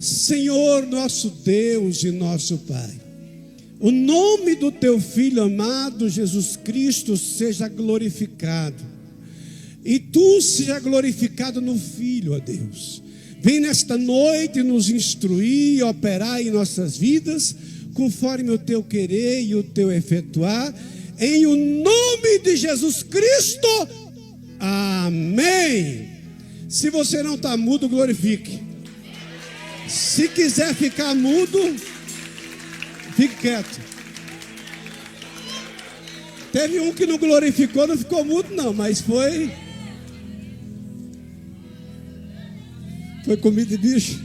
Senhor nosso Deus e nosso Pai, o nome do Teu Filho amado Jesus Cristo seja glorificado, e Tu seja glorificado no Filho, ó Deus. Vem nesta noite nos instruir e operar em nossas vidas, conforme o Teu querer e o Teu efetuar, em o nome de Jesus Cristo, amém. Se você não está mudo, glorifique. Se quiser ficar mudo, fique quieto. Teve um que não glorificou, não ficou mudo não, mas foi comida de bicho.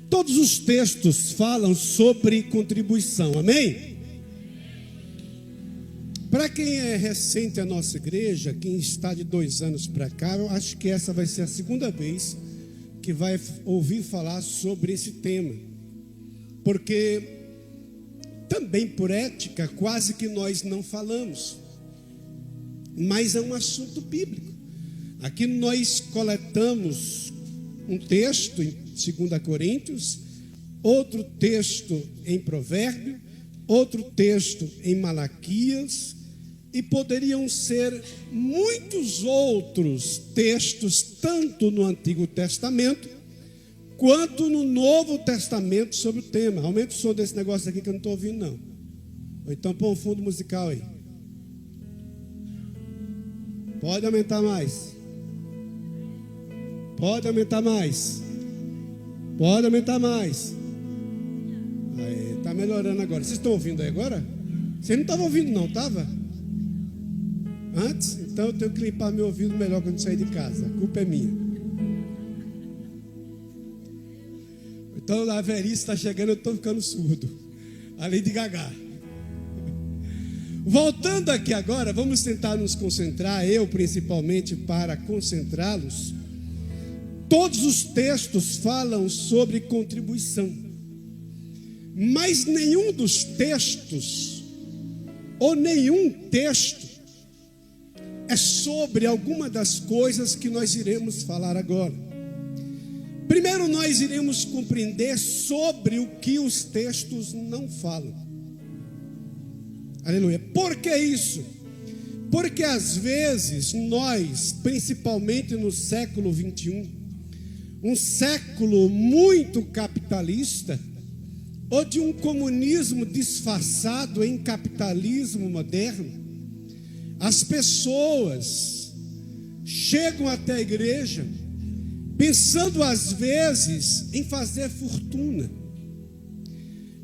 Todos os textos falam sobre contribuição, amém? Para quem é recente à nossa igreja, quem está de 2 anos para cá, eu acho que essa vai ser a segunda vez que vai ouvir falar sobre esse tema. Porque também por ética, quase que nós não falamos. Mas é um assunto bíblico. Aqui nós coletamos um texto em 2 Coríntios, outro texto em Provérbio, outro texto em Malaquias, e poderiam ser muitos outros textos, tanto no Antigo Testamento, quanto no Novo Testamento sobre o tema. Aumenta o som desse negócio aqui que eu não estou ouvindo não. Ou então põe um fundo musical aí. Pode aumentar mais. Pode aumentar mais. Pode aumentar mais. Aí, está melhorando agora. Vocês estão ouvindo aí agora? Vocês não estavam ouvindo não, estava? Antes? Então eu tenho que limpar meu ouvido melhor quando sair de casa. A culpa é minha. Então a velhice está chegando, eu estou ficando surdo. Além de gagar. Voltando aqui agora, vamos tentar nos concentrar, eu principalmente, para concentrá-los. Todos os textos falam sobre contribuição, mas nenhum dos textos, ou nenhum texto, é sobre alguma das coisas que nós iremos falar agora. Primeiro nós iremos compreender sobre o que os textos não falam. Aleluia. Por que isso? Porque às vezes nós, principalmente no século 21, um século muito capitalista, ou de um comunismo disfarçado em capitalismo moderno, as pessoas chegam até a igreja pensando às vezes em fazer fortuna,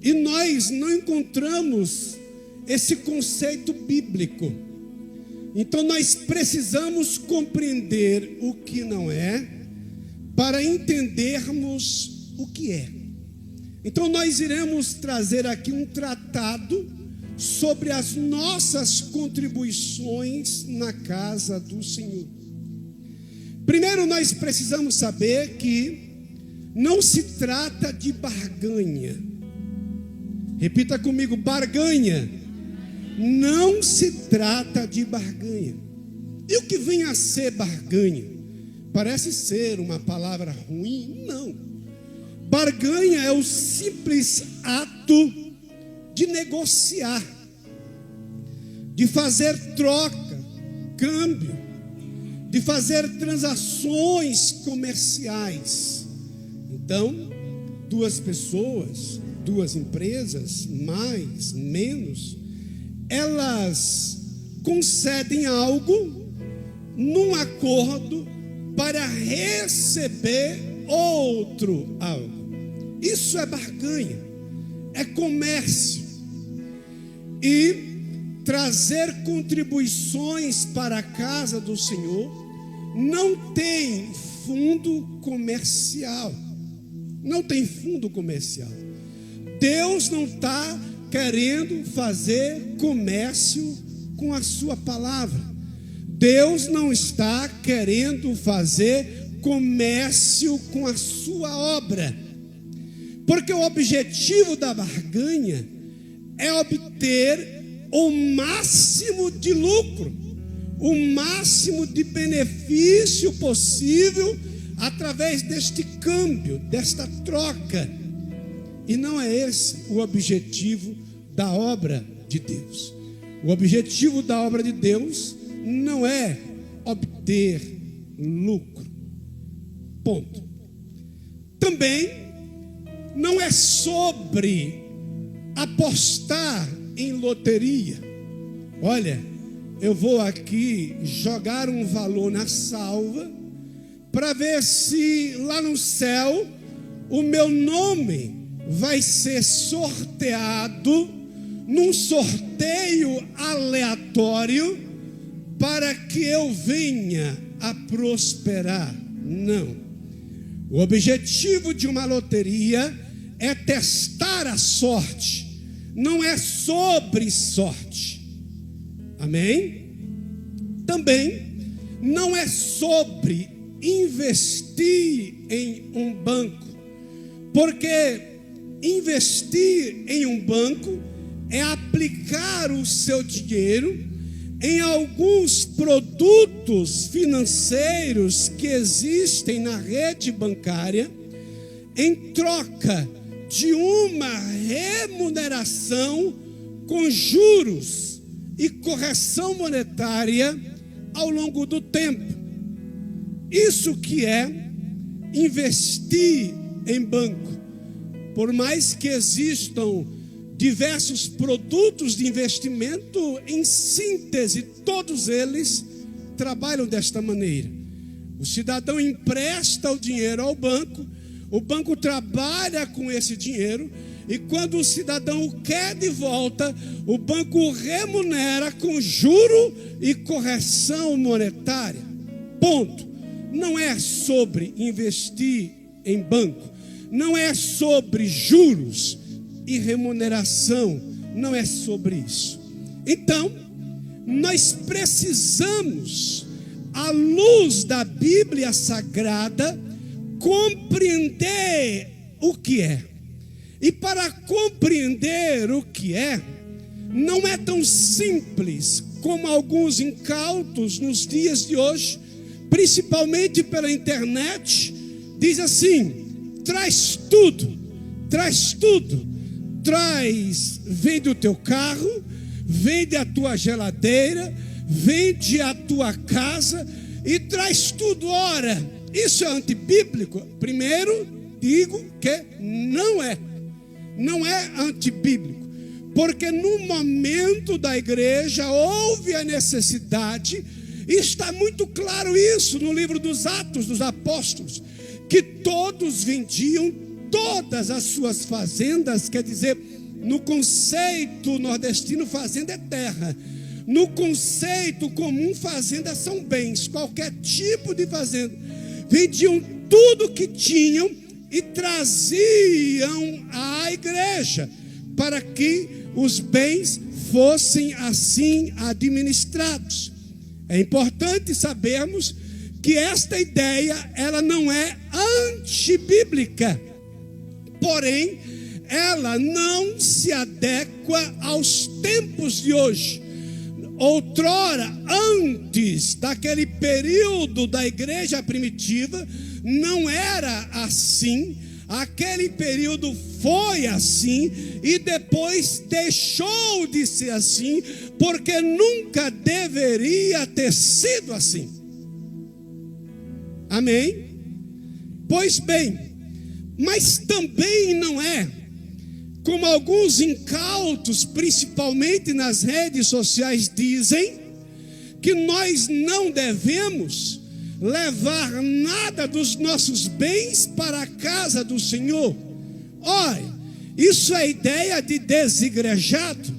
e nós não encontramos esse conceito bíblico. Então nós precisamos compreender o que não é, para entendermos o que é. Então nós iremos trazer aqui um tratado sobre as nossas contribuições na casa do Senhor. Primeiro nós precisamos saber que não se trata de barganha. Repita comigo, barganha. Não se trata de barganha. E o que vem a ser barganha? Parece ser uma palavra ruim? Não. Barganha é o simples ato de negociar, de fazer troca, câmbio, de fazer transações comerciais. Então, duas pessoas, duas empresas, mais, menos, elas concedem algo num acordo para receber outro algo. Isso é barganha, é comércio. E trazer contribuições para a casa do Senhor não tem fundo comercial. Não tem fundo comercial. Deus não está querendo fazer comércio com a sua palavra. Deus não está querendo fazer comércio com a sua obra. Porque o objetivo da barganha é obter o máximo de lucro, o máximo de benefício possível através deste câmbio, desta troca. E não é esse o objetivo da obra de Deus. O objetivo da obra de Deus não é obter lucro. Ponto. Também não é sobre apostar em loteria. Olha, eu vou aqui jogar um valor na salva para ver se lá no céu o meu nome vai ser sorteado num sorteio aleatório para que eu venha a prosperar. Não. O objetivo de uma loteria é testar a sorte, não é sobre sorte. Amém? Também não é sobre investir em um banco, porque investir em um banco é aplicar o seu dinheiro em alguns produtos financeiros que existem na rede bancária, em troca de uma remuneração com juros e correção monetária ao longo do tempo. Isso que é investir em banco. Por mais que existam diversos produtos de investimento, em síntese, todos eles trabalham desta maneira. O cidadão empresta o dinheiro ao banco, o banco trabalha com esse dinheiro, e quando o cidadão o quer de volta, o banco o remunera com juro e correção monetária. Ponto. Não é sobre investir em banco, não é sobre juros e remuneração, não é sobre isso. Então, nós precisamos, à luz da Bíblia Sagrada, compreender o que é. E para compreender o que é, não é tão simples como alguns incautos nos dias de hoje, principalmente pela internet, diz assim: traz tudo, vende o teu carro, vende a tua geladeira, vende a tua casa e traz tudo. Ora, isso é antibíblico? Primeiro, digo que não é antibíblico, porque no momento da igreja houve a necessidade, e está muito claro isso no livro dos Atos dos Apóstolos, que todos vendiam todas as suas fazendas. Quer dizer, no conceito nordestino, fazenda é terra. No conceito comum, fazenda são bens, qualquer tipo de fazenda. Vendiam tudo que tinham e traziam à igreja, para que os bens fossem assim administrados. É importante sabermos que esta ideia, ela não é antibíblica, porém, ela não se adequa aos tempos de hoje. Outrora, antes daquele período da igreja primitiva, não era assim. Aquele período foi assim e depois deixou de ser assim, porque nunca deveria ter sido assim. Amém? Pois bem, mas também não é como alguns incautos, principalmente nas redes sociais, dizem, que nós não devemos levar nada dos nossos bens para a casa do Senhor. Olha, isso é ideia de desigrejado,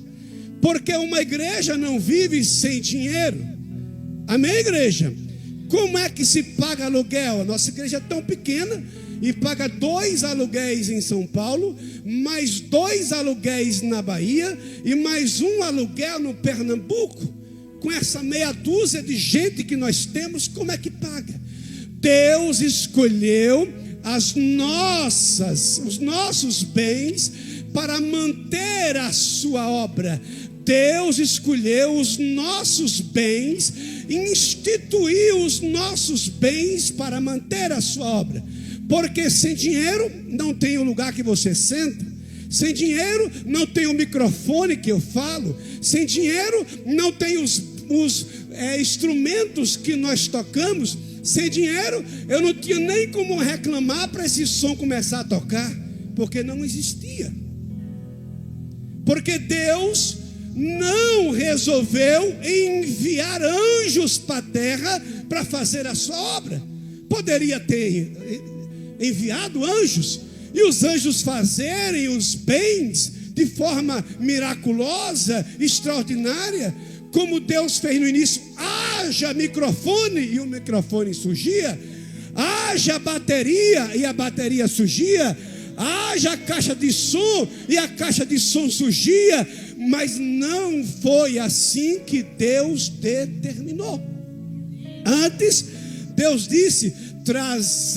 porque uma igreja não vive sem dinheiro. Amém, igreja? Como é que se paga aluguel? A nossa igreja é tão pequena e paga 2 aluguéis em São Paulo, mais 2 aluguéis na Bahia e mais 1 aluguel no Pernambuco. Com essa meia dúzia de gente que nós temos, como é que paga? Deus escolheu os nossos bens para manter a sua obra. Deus escolheu os nossos bens e instituiu os nossos bens para manter a sua obra. Porque sem dinheiro não tem o lugar que você senta, sem dinheiro não tem o microfone que eu falo, sem dinheiro não tem os instrumentos que nós tocamos, sem dinheiro eu não tinha nem como reclamar para esse som começar a tocar, porque não existia. Porque Deus não resolveu enviar anjos para a terra para fazer a sua obra. Poderia ter enviado anjos e os anjos fazerem os bens de forma miraculosa, extraordinária, como Deus fez no início. Haja microfone e o microfone surgia, haja bateria e a bateria surgia, haja caixa de som e a caixa de som surgia. Mas não foi assim que Deus determinou. Antes, Deus disse: trazei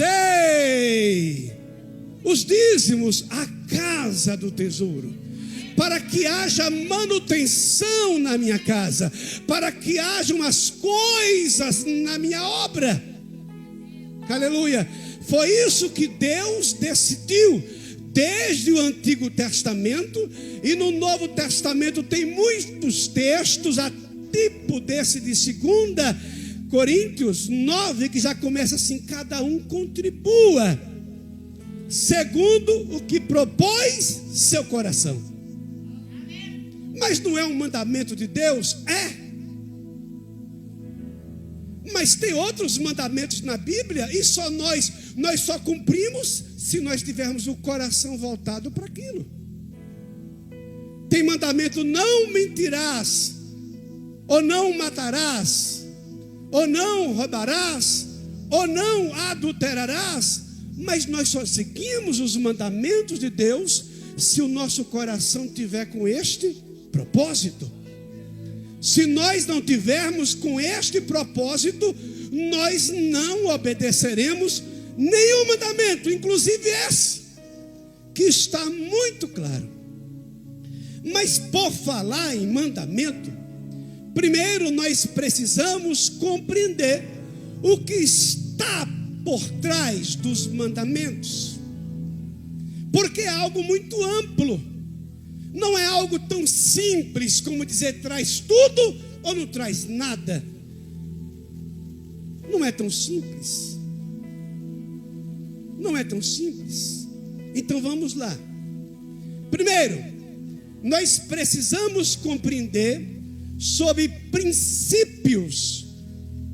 os dízimos à casa do tesouro, para que haja manutenção na minha casa, para que hajam as coisas na minha obra. Aleluia. Foi isso que Deus decidiu desde o Antigo Testamento, e no Novo Testamento tem muitos textos a tipo desse de 2 Coríntios 9, que já começa assim: cada um contribua segundo o que propôs seu coração. Mas não é um mandamento de Deus? É. Mas tem outros mandamentos na Bíblia, e nós só cumprimos se nós tivermos o coração voltado para aquilo. Tem mandamento: não mentirás, ou não matarás, ou não roubarás, ou não adulterarás. Mas nós só seguimos os mandamentos de Deus se o nosso coração tiver com este propósito. Se nós não tivermos com este propósito, nós não obedeceremos nenhum mandamento, inclusive esse, que está muito claro. Mas por falar em mandamento, primeiro nós precisamos compreender o que está por trás dos mandamentos, porque é algo muito amplo. Não é algo tão simples como dizer traz tudo ou não traz nada. Não é tão simples. Não é tão simples. Então vamos lá. Primeiro, nós precisamos compreender sobre princípios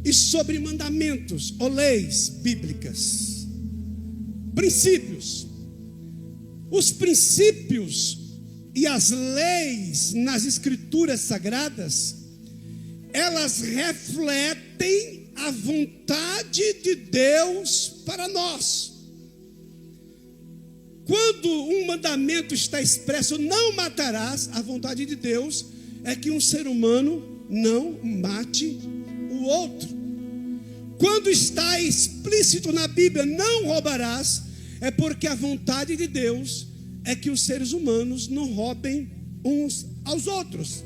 e sobre mandamentos ou leis bíblicas. Princípios. Os princípios e as leis nas Escrituras Sagradas, elas refletem a vontade de Deus para nós. Quando um mandamento está expresso, não matarás, a vontade de Deus é que um ser humano não mate o outro. Quando está explícito na Bíblia, não roubarás, é porque a vontade de Deus é que os seres humanos não roubem uns aos outros.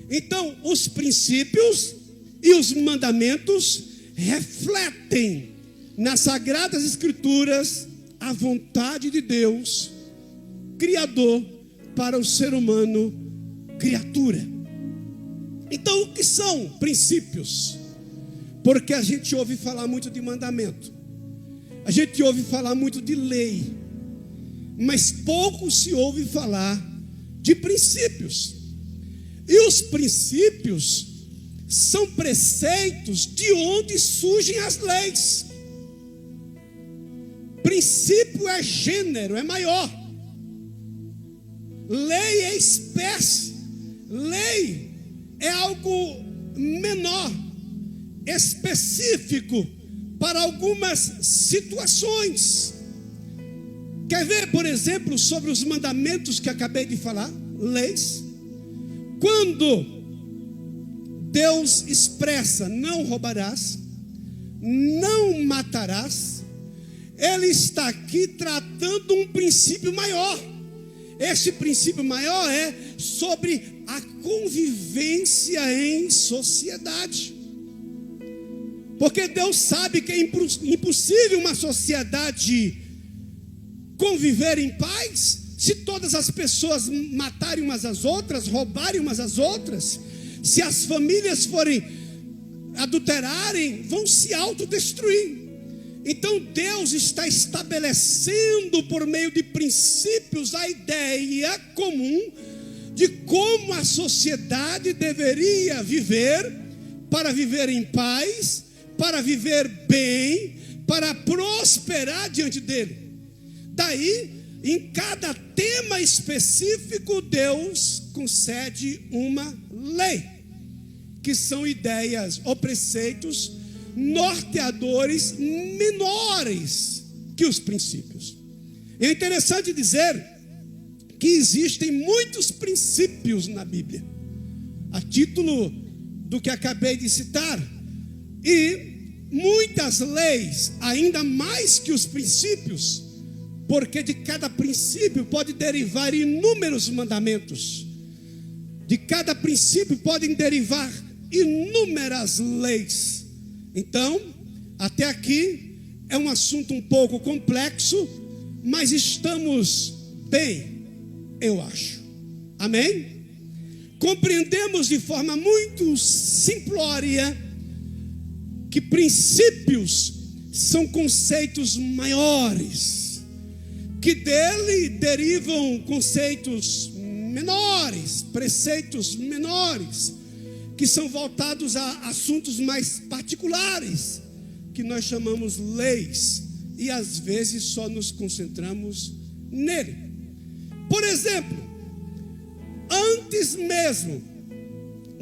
Então, os princípios e os mandamentos refletem nas Sagradas Escrituras a vontade de Deus, Criador, para o ser humano, criatura. Então, o que são princípios? Porque a gente ouve falar muito de mandamento, a gente ouve falar muito de lei, mas pouco se ouve falar de princípios. E os princípios são preceitos de onde surgem as leis. Princípio é gênero, é maior. Lei é espécie. Lei é algo menor, específico para algumas situações. Quer ver, por exemplo, sobre os mandamentos que acabei de falar? Leis. Quando Deus expressa não roubarás, não matarás, Ele está aqui tratando um princípio maior. Esse princípio maior é sobre a convivência em sociedade. Porque Deus sabe que é impossível uma sociedade conviver em paz se todas as pessoas matarem umas às outras, roubarem umas às outras, se as famílias forem adulterarem, vão se autodestruir. Então Deus está estabelecendo por meio de princípios a ideia comum de como a sociedade deveria viver, para viver em paz, para viver bem, para prosperar diante dele. Daí, em cada tema específico, Deus concede uma lei, que são ideias ou preceitos norteadores menores que os princípios. É interessante dizer que existem muitos princípios na Bíblia, a título do que acabei de citar, e muitas leis, ainda mais que os princípios, porque de cada princípio pode derivar inúmeros mandamentos, de cada princípio podem derivar inúmeras leis. Então, até aqui é um assunto um pouco complexo, mas estamos bem, eu acho. Amém? Compreendemos de forma muito simplória que princípios são conceitos maiores, que dele derivam conceitos menores, preceitos menores, que são voltados a assuntos mais particulares, que nós chamamos leis, e às vezes só nos concentramos nele. Por exemplo, antes mesmo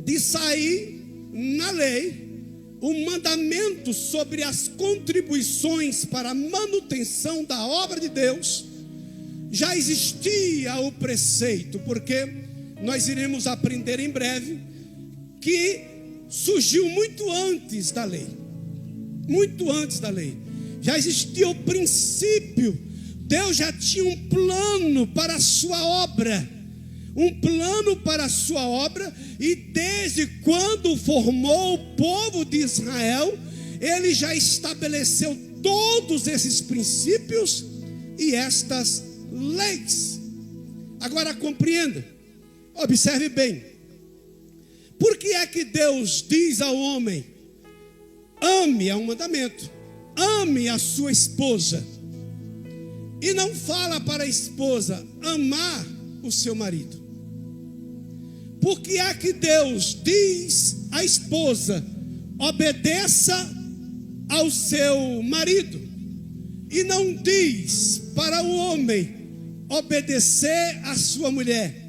de sair na lei o mandamento sobre as contribuições para a manutenção da obra de Deus, já existia o preceito, porque nós iremos aprender em breve que surgiu muito antes da lei. Muito antes da lei. Já existia o princípio. Deus já tinha um plano para a sua obra. Um plano para a sua obra. E desde quando formou o povo de Israel, ele já estabeleceu todos esses princípios e estas leis. Agora compreenda. Observe bem. Por que é que Deus diz ao homem: ame, é um mandamento, ame a sua esposa, e não fala para a esposa amar o seu marido? Por que é que Deus diz à esposa: obedeça ao seu marido, e não diz para o homem obedecer à sua mulher?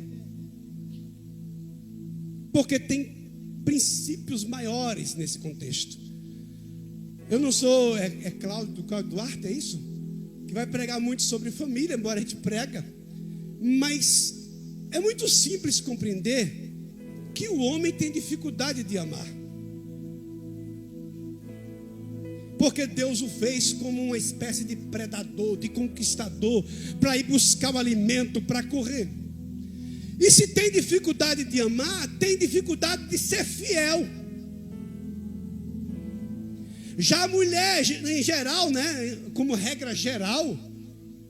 Porque tem princípios maiores nesse contexto. Eu não sou, Cláudio Duarte, é isso? Que vai pregar muito sobre família, embora a gente prega. Mas é muito simples compreender que o homem tem dificuldade de amar. Porque Deus o fez como uma espécie de predador, de conquistador, para ir buscar o alimento, para correr. E se tem dificuldade de amar, tem dificuldade de ser fiel. Já a mulher, em geral, né, como regra geral,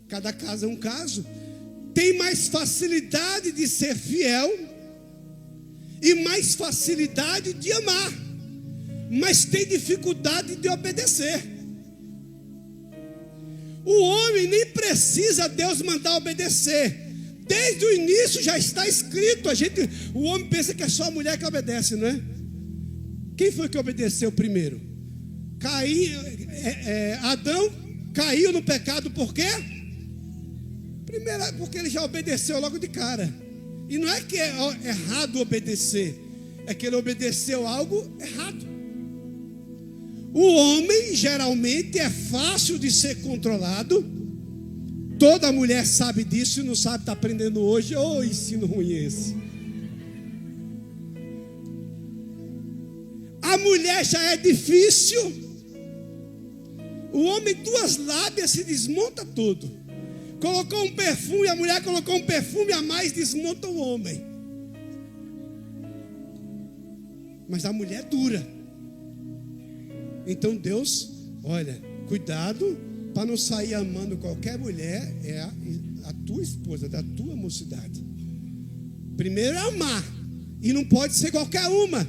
cada caso é um caso, tem mais facilidade de ser fiel e mais facilidade de amar, mas tem dificuldade de obedecer. O homem nem precisa Deus mandar obedecer. Desde o início já está escrito. O homem pensa que é só a mulher que obedece, não é? Quem foi que obedeceu primeiro? Adão caiu no pecado por quê? Primeiro, porque ele já obedeceu logo de cara. E não é que é errado obedecer, é que ele obedeceu algo errado. O homem geralmente é fácil de ser controlado. Toda mulher sabe disso e não sabe, está aprendendo hoje. Oh, ensino ruim esse. A mulher já é difícil. O homem, duas lábias, se desmonta tudo. Colocou um perfume, a mulher colocou um perfume a mais, desmonta o homem. mas a mulher é dura. Então Deus, olha, cuidado para não sair amando qualquer mulher, é a tua esposa, da tua mocidade. Primeiro é amar, e não pode ser qualquer uma.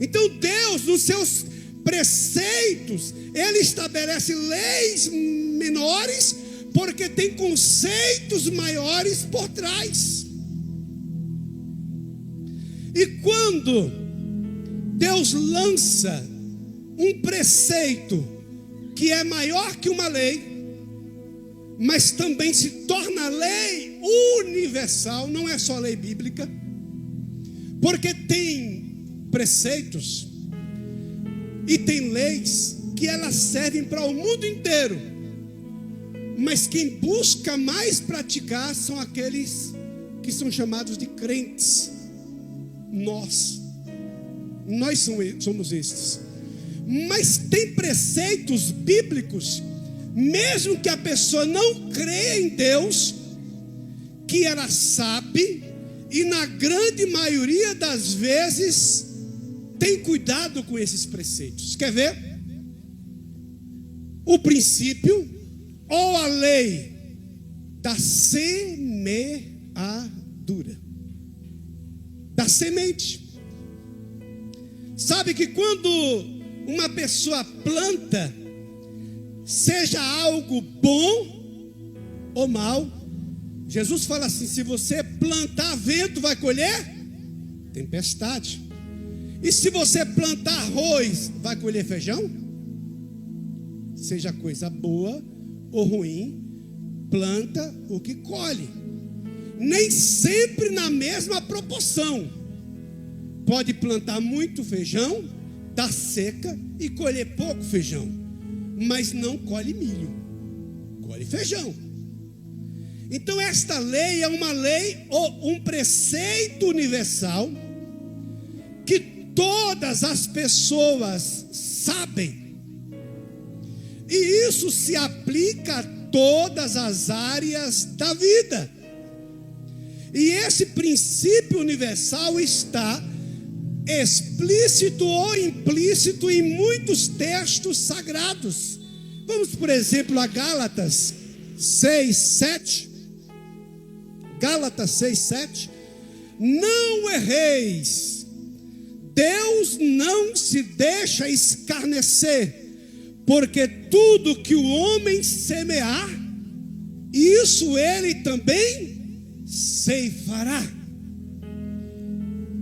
Então Deus, nos seus preceitos, Ele estabelece leis menores, porque tem conceitos maiores por trás. E quando Deus lança um preceito que é maior que uma lei, mas também se torna lei universal, não é só lei bíblica, porque tem preceitos e tem leis que elas servem para o mundo inteiro, mas quem busca mais praticar são aqueles que são chamados de crentes. Nós somos estes. Mas tem preceitos bíblicos, mesmo que a pessoa não creia em Deus, que ela sabe, e na grande maioria das vezes tem cuidado com esses preceitos. Quer ver? O princípio ou a lei da semeadura, da semente. Sabe que quando uma pessoa planta, seja algo bom ou mal, Jesus fala assim: se você plantar vento, vai colher tempestade. E se você plantar arroz, vai colher feijão? Seja coisa boa ou ruim, planta o que colhe. Nem sempre na mesma proporção. Pode plantar muito feijão, dar seca e colher pouco feijão, mas não colhe milho, colhe feijão. Então esta lei é uma lei ou um preceito universal que todas as pessoas sabem, e isso se aplica a todas as áreas da vida. E esse princípio universal está explícito ou implícito em muitos textos sagrados. Vamos, por exemplo, a Gálatas 6:7. Gálatas 6:7. Não erreis, Deus não se deixa escarnecer, porque tudo que o homem semear, isso ele também ceifará.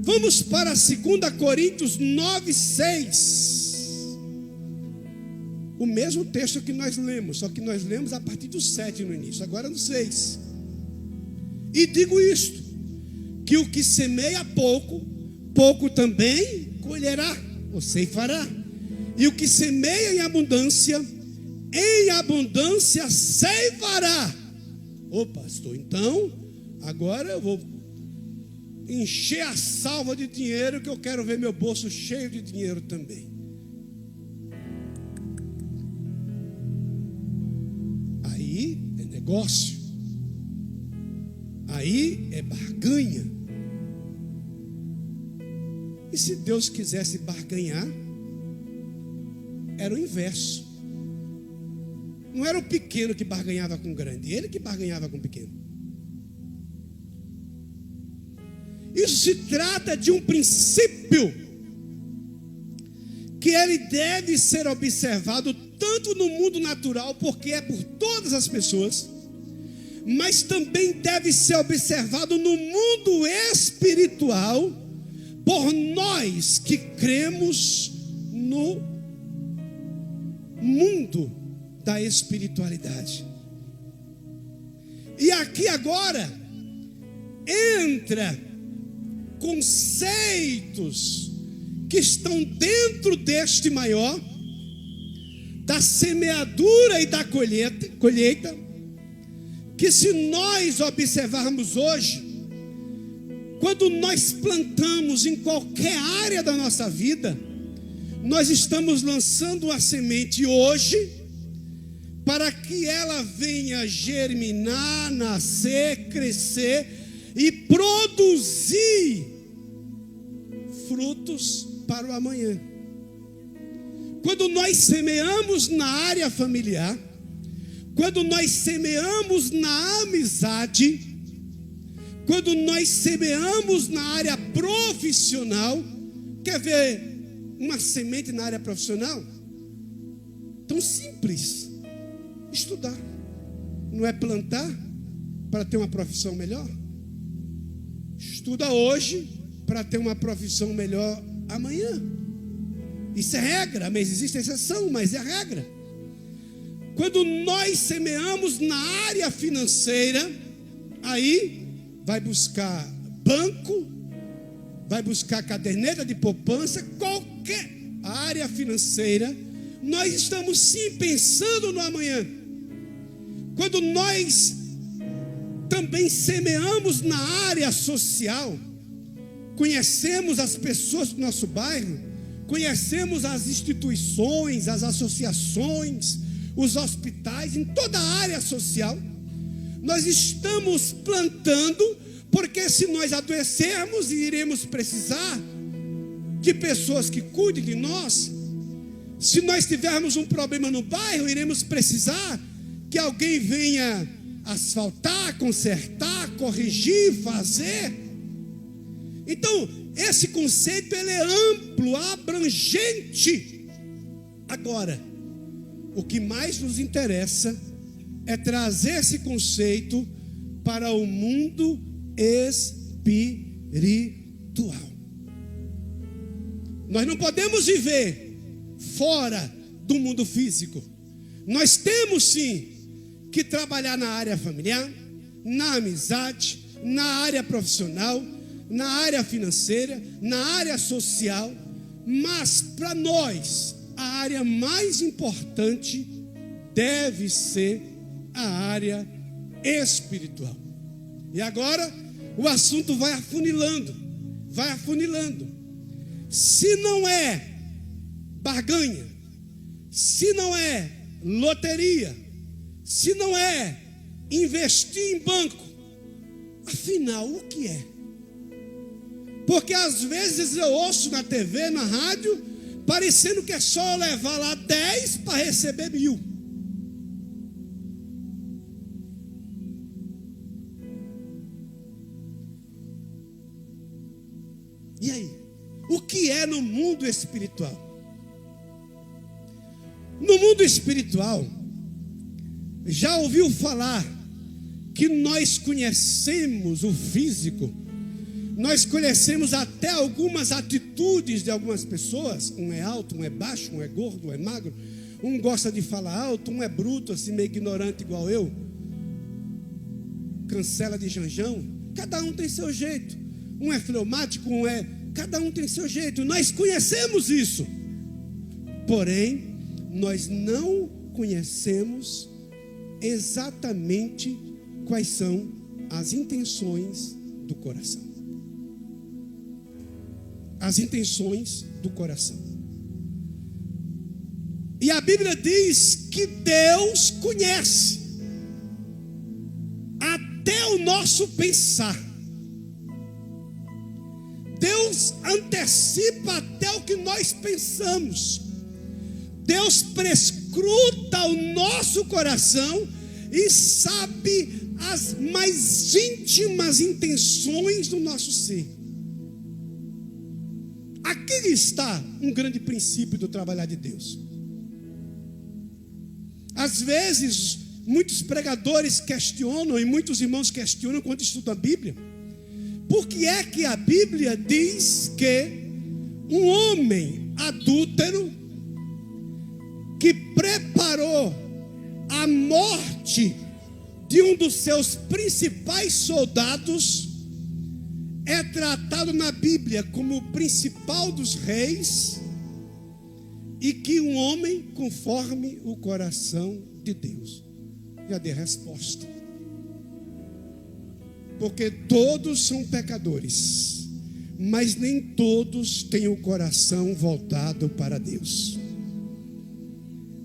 Vamos para 2 Coríntios 9:6. O mesmo texto que nós lemos, só que nós lemos a partir do 7 no início, agora no 6. E digo isto, que o que semeia pouco, pouco também colherá, ou ceifará. E o que semeia em abundância ceifará. Ô pastor, então, agora eu vou encher a salva de dinheiro, que eu quero ver meu bolso cheio de dinheiro também. Aí é negócio, aí é barganha. E se Deus quisesse barganhar, era o inverso. Não era o pequeno que barganhava com o grande, ele que barganhava com o pequeno. Isso se trata de um princípio que ele deve ser observado tanto no mundo natural, porque é por todas as pessoas, mas também deve ser observado no mundo espiritual, por nós que cremos no mundo da espiritualidade. E aqui agora entra conceitos que estão dentro deste maior, da semeadura e da colheita, que se nós observarmos hoje, quando nós plantamos em qualquer área da nossa vida, nós estamos lançando a semente hoje, para que ela venha germinar, nascer, crescer e produzir frutos para o amanhã. Quando nós semeamos na área familiar, quando nós semeamos na amizade, quando nós semeamos na área profissional, quer ver uma semente na área profissional? Tão simples, estudar. Não é plantar para ter uma profissão melhor? Estuda hoje para ter uma profissão melhor amanhã. Isso é regra, mas existe exceção, mas é regra. Quando nós semeamos na área financeira, aí vai buscar banco, vai buscar caderneta de poupança, qualquer área financeira, nós estamos sim pensando no amanhã. Quando nós também semeamos na área social, conhecemos as pessoas do nosso bairro, conhecemos as instituições, as associações, os hospitais, em toda a área social, nós estamos plantando, porque se nós adoecermos e iremos precisar de pessoas que cuidem de nós, se nós tivermos um problema no bairro, iremos precisar que alguém venha asfaltar, consertar, corrigir, fazer. Então, esse conceito ele é amplo, abrangente. Agora, o que mais nos interessa é trazer esse conceito para o mundo espiritual. Nós não podemos viver fora do mundo físico. Nós temos sim que trabalhar na área familiar, na amizade, na área profissional, na área financeira, na área social, mas para nós a área mais importante deve ser a área espiritual. E agora o assunto vai afunilando, vai afunilando. Se não é barganha, se não é loteria, se não é investir em banco, afinal o que é? Porque às vezes eu ouço na TV, na rádio, parecendo que é só levar lá 10 para receber 1000. E aí? O que é no mundo espiritual? No mundo espiritual, já ouviu falar que nós conhecemos o físico? Nós conhecemos até algumas atitudes de algumas pessoas. Um é alto, um é baixo, um é gordo, um é magro. Um gosta de falar alto, um é bruto, assim meio ignorante igual eu. Cancela de janjão. Cada um tem seu jeito. Um é fleumático, um é... Cada um tem seu jeito. Nós conhecemos isso. Porém, nós não conhecemos exatamente quais são as intenções do coração. As intenções do coração. E a Bíblia diz que Deus conhece até o nosso pensar. Deus antecipa até o que nós pensamos. Deus prescruta o nosso coração e sabe as mais íntimas intenções do nosso ser. Aqui está um grande princípio do trabalhar de Deus. Às vezes, muitos pregadores questionam e muitos irmãos questionam quando estudam a Bíblia. Por que é que a Bíblia diz que um homem adúltero que preparou a morte de um dos seus principais soldados é tratado na Bíblia como o principal dos reis e que um homem conforme o coração de Deus? Já dei a resposta. Porque todos são pecadores, mas nem todos têm o coração voltado para Deus.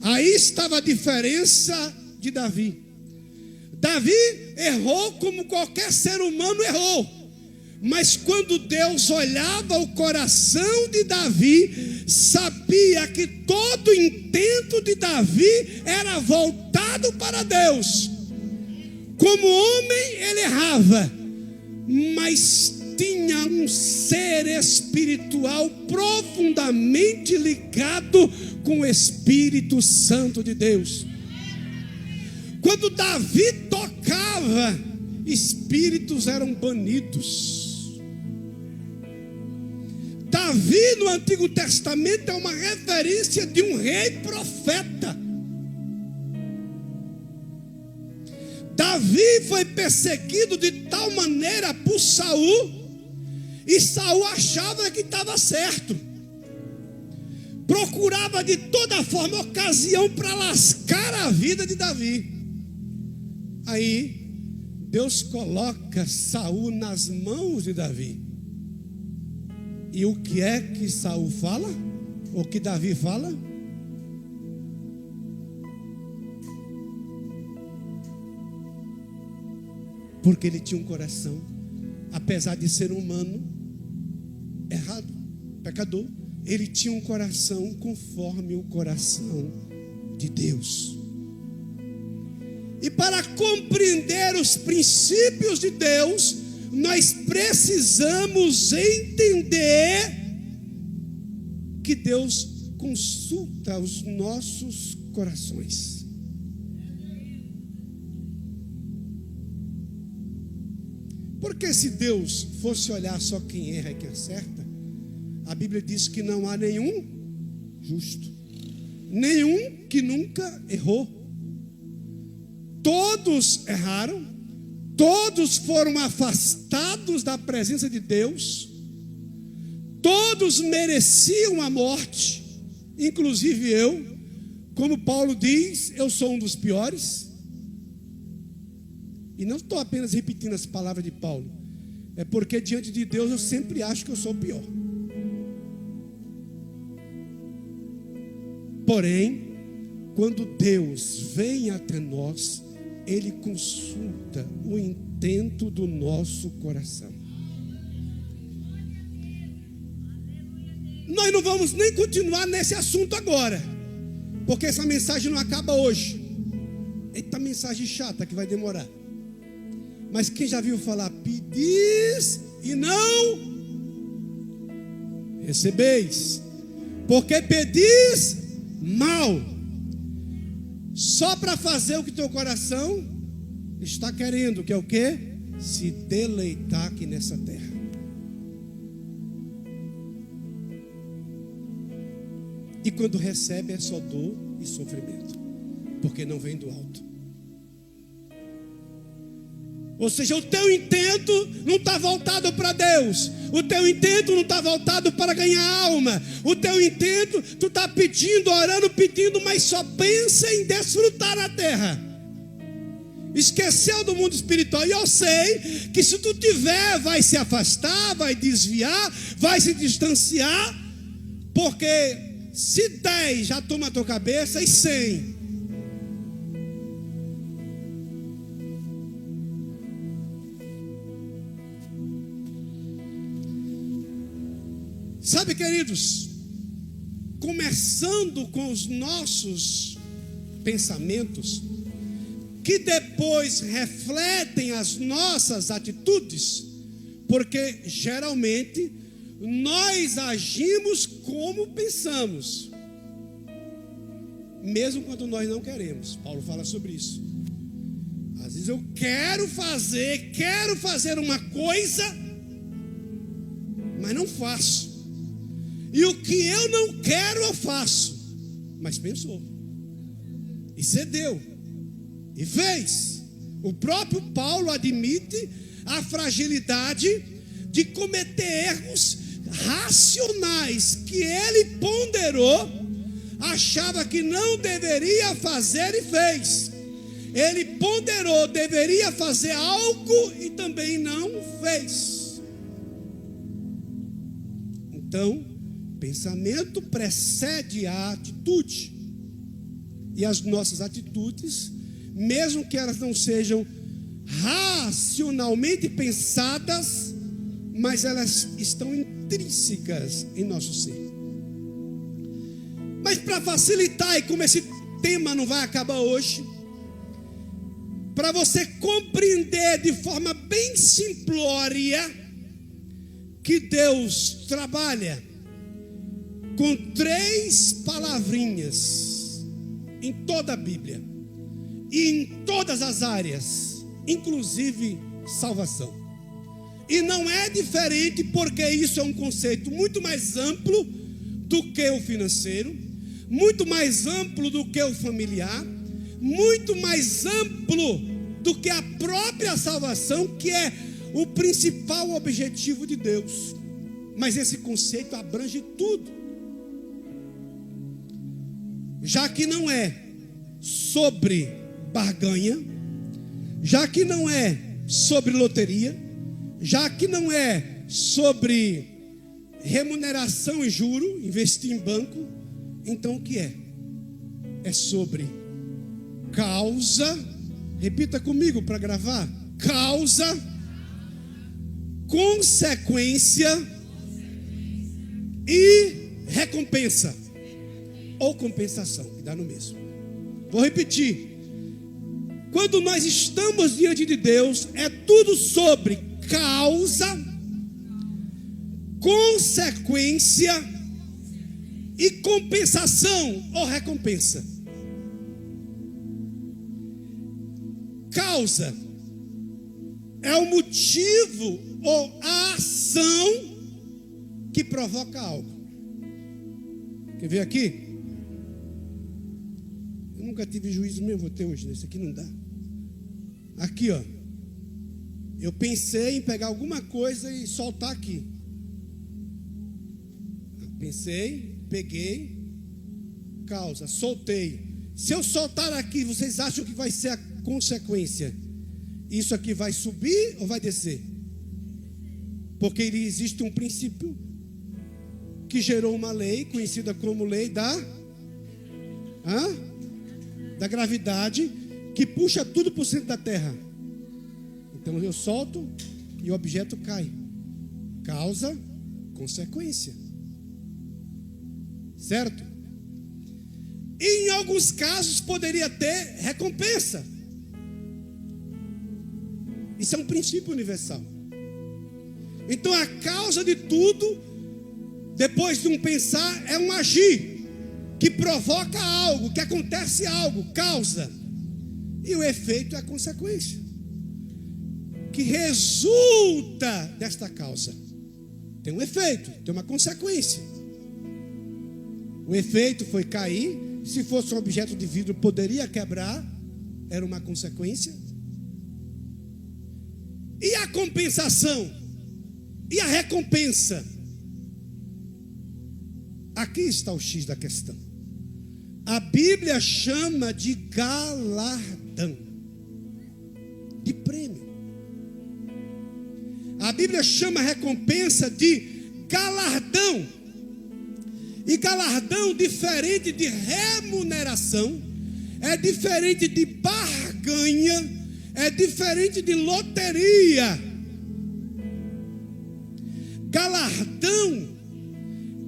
Aí estava a diferença de Davi. Davi errou como qualquer ser humano errou, Mas quando Deus olhava o coração de Davi, sabia que todo o intento de Davi era voltado para Deus. Como homem ele errava, mas tinha um ser espiritual profundamente ligado com o Espírito Santo de Deus. Quando Davi tocava, espíritos eram banidos. Davi no Antigo Testamento é uma referência de um rei profeta. Davi foi perseguido de tal maneira por Saul, e Saul achava que estava certo. Procurava de toda forma ocasião para lascar a vida de Davi. Aí Deus coloca Saul nas mãos de Davi. E o que é que Saul fala? O que Davi fala? Porque ele tinha um coração, apesar de ser humano, errado, pecador, ele tinha um coração conforme o coração de Deus. E para compreender os princípios de Deus, nós precisamos entender que Deus consulta os nossos corações. Porque se Deus fosse olhar só quem erra e quem acerta, a Bíblia diz que não há nenhum justo, nenhum que nunca errou. Todos erraram, todos foram afastados da presença de Deus, todos mereciam a morte, inclusive eu. Como Paulo diz, eu sou um dos piores. E não estou apenas repetindo as palavras de Paulo, é porque diante de Deus eu sempre acho que eu sou o pior. Porém, quando Deus vem até nós, Ele consulta o intento do nosso coração. Nós não vamos nem continuar nesse assunto agora, porque essa mensagem não acaba hoje. Eita, mensagem chata que vai demorar. Mas quem já viu falar, pedis e não recebeis, porque pedis mal, só para fazer o que teu coração está querendo, que é o quê? Se deleitar aqui nessa terra. E quando recebe é só dor e sofrimento, porque não vem do alto. Ou seja, o teu intento não está voltado para Deus. O teu intento não está voltado para ganhar alma. O teu intento, tu está pedindo, orando, pedindo, mas só pensa em desfrutar a terra. Esqueceu do mundo espiritual. E eu sei que se tu tiver, vai se afastar, vai desviar, vai se distanciar. Porque se 10 já toma a tua cabeça, e 100... Sabe, queridos, começando com os nossos pensamentos, que depois refletem as nossas atitudes, porque geralmente nós agimos como pensamos, mesmo quando nós não queremos. Paulo fala sobre isso. Às vezes eu quero fazer uma coisa, mas não faço. E o que eu não quero eu faço. Mas pensou, e cedeu, e fez. O próprio Paulo admite a fragilidade de cometer erros racionais que ele ponderou, achava que não deveria fazer e fez. Ele ponderou, deveria fazer algo e também não fez. Então, pensamento precede a atitude. E as nossas atitudes, mesmo que elas não sejam racionalmente pensadas, mas elas estão intrínsecas em nosso ser. Mas para facilitar, e como esse tema não vai acabar hoje, para você compreender de forma bem simplória que Deus trabalha com 3 palavrinhas em toda a Bíblia e em todas as áreas, inclusive salvação. E não é diferente, porque isso é um conceito muito mais amplo do que o financeiro, muito mais amplo do que o familiar, muito mais amplo do que a própria salvação, que é o principal objetivo de Deus. Mas esse conceito abrange tudo. Já que não é sobre barganha, já que não é sobre loteria, já que não é sobre remuneração e juro, investir em banco, então o que é? É sobre causa, repita comigo para gravar: causa, consequência e recompensa, ou compensação, que dá no mesmo. Vou repetir: quando nós estamos diante de Deus, é tudo sobre causa, consequência e compensação ou recompensa. Causa é o motivo ou a ação que provoca algo. Quer ver aqui? Eu nunca tive juízo mesmo, vou ter hoje. Nesse aqui não dá. Aqui, ó. Eu pensei em pegar alguma coisa e soltar aqui. Pensei, peguei, causa, soltei. Se eu soltar aqui, vocês acham que vai ser a consequência? Isso aqui vai subir ou vai descer? Porque existe um princípio que gerou uma lei, conhecida como lei da gravidade, que puxa tudo para o centro da terra. Então eu solto e o objeto cai. Causa, consequência. Certo? E em alguns casos poderia ter recompensa. Isso é um princípio universal. Então a causa de tudo, depois de um pensar, é um agir que provoca algo, que acontece algo, causa. E o efeito é a consequência que resulta desta causa. Tem um efeito, tem uma consequência. O efeito foi cair. Se fosse um objeto de vidro, poderia quebrar. Era uma consequência. E a compensação? E a recompensa? Aqui está o X da questão. A Bíblia chama de galardão, de prêmio. A Bíblia chama a recompensa de galardão. E galardão, diferente de remuneração, é diferente de barganha, é diferente de loteria. Galardão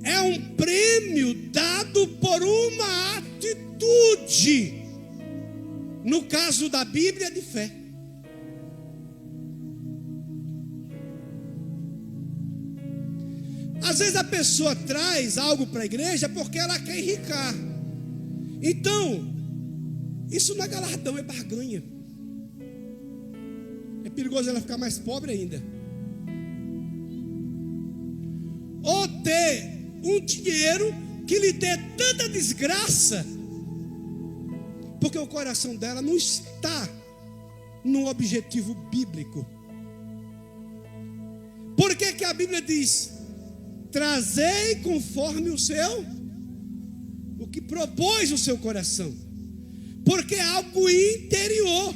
é um prêmio dado por uma atitude, no caso da Bíblia, de fé. Às vezes a pessoa traz algo para a igreja porque ela quer enricar. Então, isso não é galardão, é barganha. É perigoso ela ficar mais pobre ainda. Ou ter um dinheiro que lhe dê tanta desgraça, porque o coração dela não está no objetivo bíblico. Por que que a Bíblia diz: trazei conforme o que propôs o seu coração? Porque é algo interior,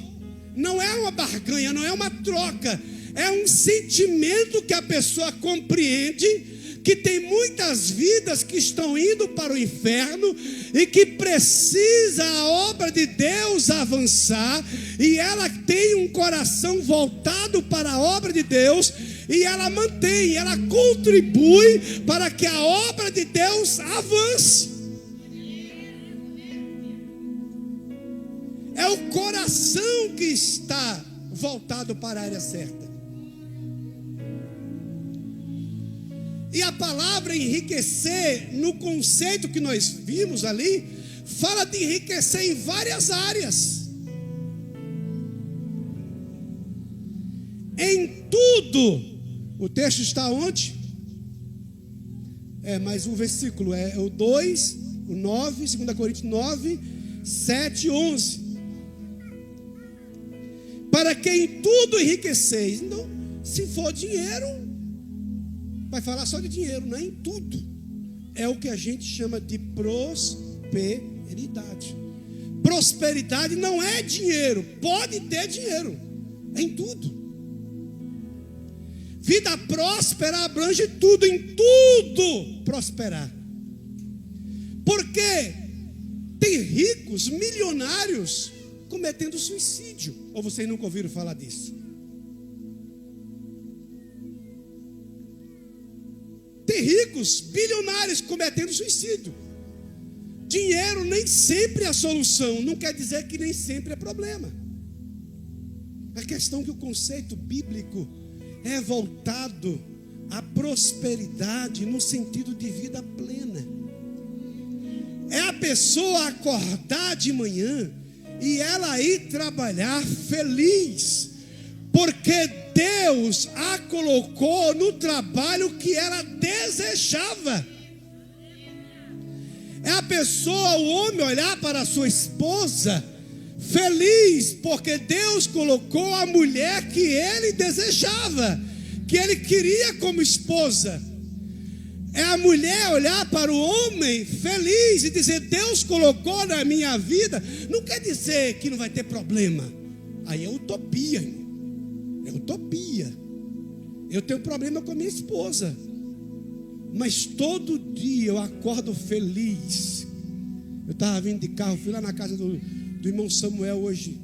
não é uma barganha, não é uma troca, é um sentimento que a pessoa compreende que tem muitas vidas que estão indo para o inferno e que precisa a obra de Deus avançar, e ela tem um coração voltado para a obra de Deus, e ela mantém, ela contribui para que a obra de Deus avance. É o coração que está voltado para a área certa. E a palavra enriquecer, no conceito que nós vimos ali, fala de enriquecer em várias áreas. Em tudo. O texto está onde? Mas o versículo é o 2, o 9, 2 Coríntios 9, 7 e 11. Para que em tudo enriqueceis. Então, se for dinheiro, vai falar só de dinheiro, não é em tudo. É o que a gente chama de prosperidade. Prosperidade não é dinheiro, pode ter dinheiro, é em tudo. Vida próspera abrange tudo, em tudo prosperar. Porque tem ricos, milionários, cometendo suicídio. Ou vocês nunca ouviram falar disso? Tem ricos, bilionários cometendo suicídio. Dinheiro nem sempre é a solução. Não quer dizer que nem sempre é problema. A questão é que o conceito bíblico é voltado à prosperidade no sentido de vida plena. É a pessoa acordar de manhã e ela ir trabalhar feliz, porque Deus a colocou no trabalho que ela desejava. É a pessoa, o homem, olhar para a sua esposa feliz, porque Deus colocou a mulher que ele desejava, que ele queria como esposa. É a mulher olhar para o homem feliz e dizer: Deus colocou na minha vida. Não quer dizer que não vai ter problema. Aí é utopia, irmão. É utopia. Eu tenho problema com a minha esposa, mas todo dia eu acordo feliz. Eu estava vindo de carro, fui lá na casa do irmão Samuel hoje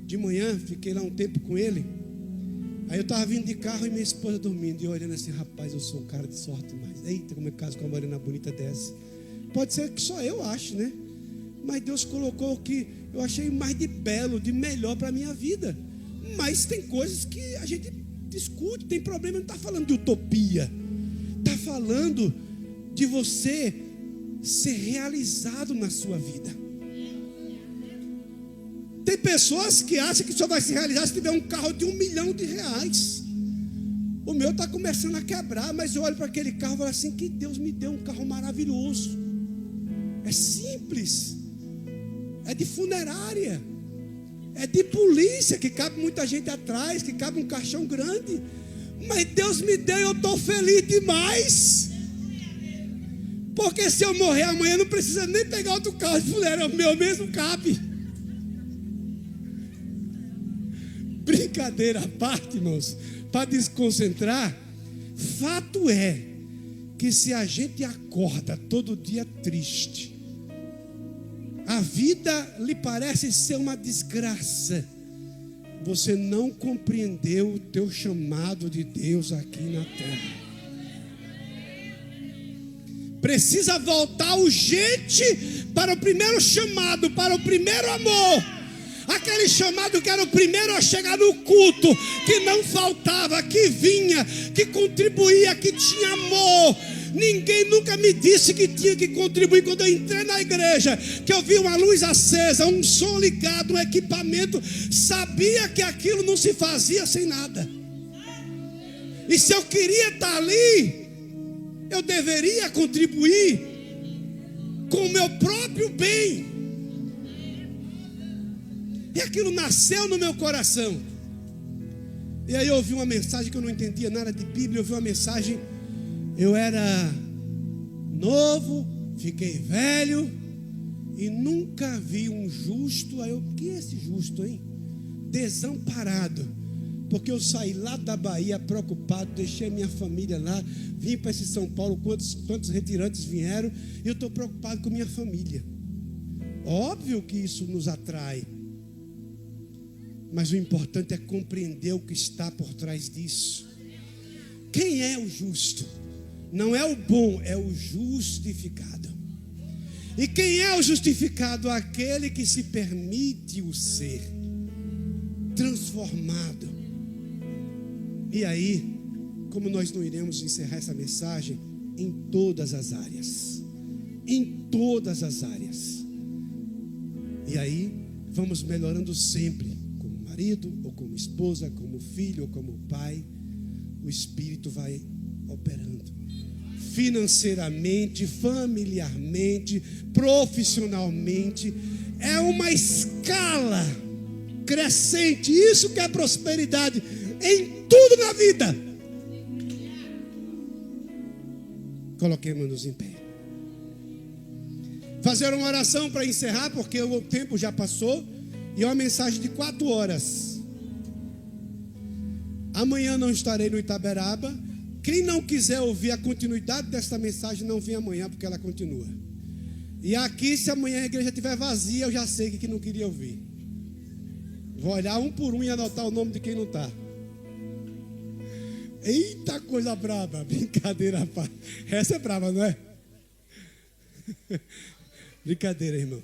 de manhã, fiquei lá um tempo com ele. Aí eu estava vindo de carro e minha esposa dormindo, e eu olhando assim: rapaz, eu sou um cara de sorte demais. Eita, como eu caso com uma morena bonita dessa. Pode ser que só eu acho, né? Mas Deus colocou o que eu achei mais de belo, de melhor para a minha vida. Mas tem coisas que a gente discute, tem problema. Não está falando de utopia, está falando de você ser realizado na sua vida. Tem pessoas que acham que só vai se realizar se tiver um carro de R$1 milhão. O meu está começando a quebrar, mas eu olho para aquele carro e falo assim: que Deus me deu um carro maravilhoso. É simples, é de funerária, é de polícia, que cabe muita gente atrás, que cabe um caixão grande. Mas Deus me deu e eu estou feliz demais. Porque se eu morrer amanhã, não precisa nem pegar outro carro de funerária, o meu mesmo cabe. Brincadeira à parte, irmãos, para desconcentrar, fato é que se a gente acorda todo dia triste, a vida lhe parece ser uma desgraça, você não compreendeu o teu chamado de Deus aqui na terra. Precisa voltar urgente para o primeiro chamado, para o primeiro amor. Aquele chamado que era o primeiro a chegar no culto, que não faltava, que vinha, que contribuía, que tinha amor. Ninguém nunca me disse que tinha que contribuir. Quando eu entrei na igreja, que eu vi uma luz acesa, um som ligado, um equipamento, sabia que aquilo não se fazia sem nada. E se eu queria estar ali, eu deveria contribuir com o meu próprio bem. E aquilo nasceu no meu coração. E aí eu ouvi uma mensagem que eu não entendia nada de Bíblia. Eu ouvi uma mensagem. Eu era novo, fiquei velho e nunca vi um justo. Aí eu: o que é esse justo, hein? Desamparado. Porque eu saí lá da Bahia preocupado, deixei minha família lá, vim para esse São Paulo, quantos retirantes vieram, e eu estou preocupado com minha família. Óbvio que isso nos atrai, mas o importante é compreender o que está por trás disso. quem é o justo? Não é o bom, é o justificado. E quem é o justificado? Aquele que se permite o ser transformado. E aí, como nós não iremos encerrar essa mensagem em todas as áreas. Em todas as áreas. E aí, vamos melhorando sempre, como marido, ou como esposa, como filho, ou como pai. O Espírito vai operando. Financeiramente, familiarmente, profissionalmente. É uma escala crescente. Isso que é prosperidade em tudo na vida. Coloquemos-nos em pé. Fazer uma oração para encerrar, porque o tempo já passou. E é uma mensagem de 4 horas. Amanhã não estarei no Itaberaba. Quem não quiser ouvir a continuidade desta mensagem, não vem amanhã, porque ela continua. E aqui, se amanhã a igreja estiver vazia, eu já sei que não queria ouvir. Vou olhar um por um e anotar o nome de quem não está. Eita, coisa braba. Brincadeira, pá. Essa é braba, não é? Brincadeira, irmão.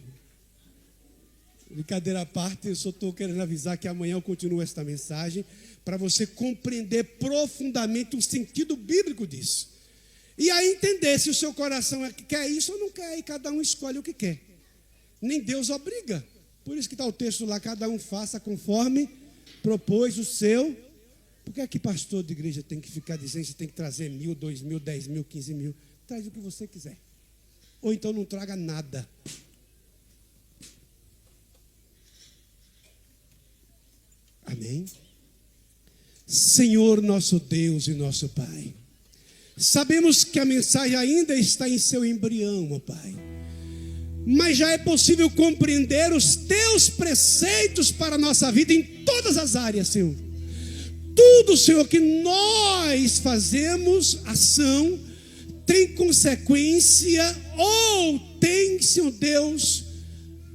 Brincadeira à parte, eu só estou querendo avisar que amanhã eu continuo esta mensagem para você compreender profundamente o sentido bíblico disso. E aí entender se o seu coração quer isso ou não quer, e cada um escolhe o que quer. Nem Deus obriga. Por isso que está o texto lá, cada um faça conforme propôs o seu. Por que é que pastor de igreja tem que ficar dizendo que você tem que trazer 1.000, 2.000, 10.000, 15.000? Traz o que você quiser. Ou então não traga nada. Amém? Senhor nosso Deus e nosso Pai, sabemos que a mensagem ainda está em seu embrião, ó Pai, mas já é possível compreender os teus preceitos para a nossa vida em todas as áreas, Senhor. Tudo, Senhor, que nós fazemos, ação, tem consequência ou tem, Senhor Deus,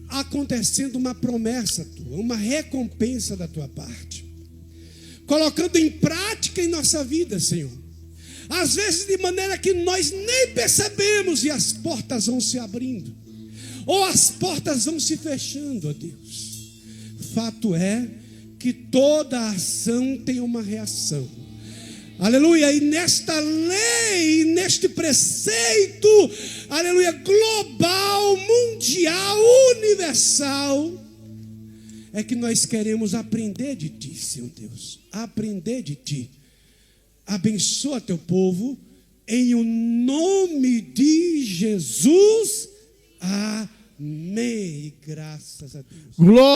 acontecendo uma promessa tua, uma recompensa da tua parte, colocando em prática em nossa vida, Senhor, às vezes de maneira que nós nem percebemos, e as portas vão se abrindo, ou as portas vão se fechando, ó Deus. Fato é que toda ação tem uma reação. Aleluia, e nesta lei, neste preceito, aleluia, global, mundial, universal, é que nós queremos aprender de Ti, Senhor Deus, aprender de Ti. Abençoa Teu povo, em o nome de Jesus, amém, e graças a Deus. Glória.